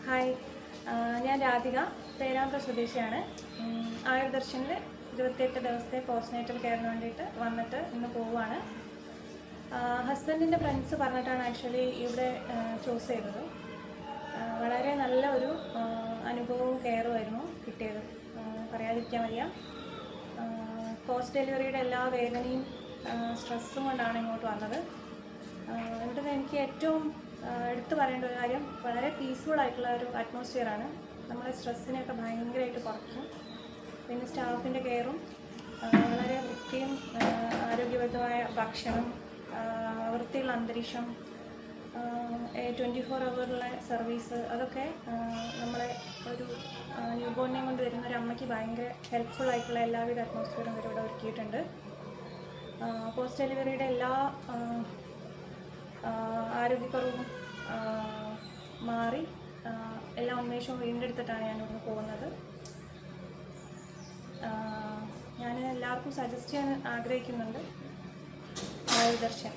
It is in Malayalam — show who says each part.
Speaker 1: ഹായ്, ഞാൻ രാധിക, പേരാമ്പ്ര സ്വദേശിയാണ്. ആയുർദർശനിൽ 28 ദിവസത്തെ പോസ്റ്റ്നേറ്റൽ കെയറിന് വേണ്ടിയിട്ട് വന്നിട്ട് ഇന്ന് പോവുകയാണ്. ഹസ്ബൻഡിൻ്റെ ഫ്രണ്ട്സ് പറഞ്ഞിട്ടാണ് ആക്ച്വലി ഇവിടെ ചൂസ് ചെയ്തത്. വളരെ നല്ല ഒരു അനുഭവവും കെയറുമായിരുന്നു കിട്ടിയത്, പറയാതിരിക്കാൻ വയ്യ. പോസ്റ്റ് ഡെലിവറിയുടെ എല്ലാ വേദനയും സ്ട്രെസ്സും കൊണ്ടാണ് ഇങ്ങോട്ട് വന്നത്. ഇവിടുന്ന് എനിക്ക് ഏറ്റവും എടുത്തു പറയേണ്ട ഒരു കാര്യം, വളരെ പീസ്ഫുൾ ആയിട്ടുള്ള ഒരു അറ്റ്മോസ്ഫിയറാണ്. നമ്മളെ സ്ട്രെസ്സിനെയൊക്കെ ഭയങ്കരമായിട്ട് കുറയ്ക്കും. പിന്നെ സ്റ്റാഫിൻ്റെ കെയറും, വളരെ വൃത്തിയും ആരോഗ്യബദ്ധമായ ഭക്ഷണം, വൃത്തിയുള്ള അന്തരീക്ഷം, 24 ഹവറുള്ള സർവീസ്, അതൊക്കെ നമ്മളെ ഒരു ന്യൂ ബോർണിനെ കൊണ്ട് വരുന്ന ഒരു അമ്മയ്ക്ക് ഭയങ്കര ഹെൽപ്ഫുൾ ആയിട്ടുള്ള എല്ലാവിധ അറ്റ്മോസ്ഫിയറും ഇവരിവിടെ ഒരുക്കിയിട്ടുണ്ട്. പോസ്റ്റ് ഡെലിവറിയുടെ എല്ലാ ആരോഗ്യക്കുറവും മാറി എല്ലാ ഉന്മേഷവും വീണ്ടെടുത്തിട്ടാണ് ഞാൻ ഇവിടുന്ന് പോകുന്നത്. ഞാൻ എല്ലാവർക്കും സജസ്റ്റ് ചെയ്യാൻ ആഗ്രഹിക്കുന്നുണ്ട് ആയുർദർശൻ.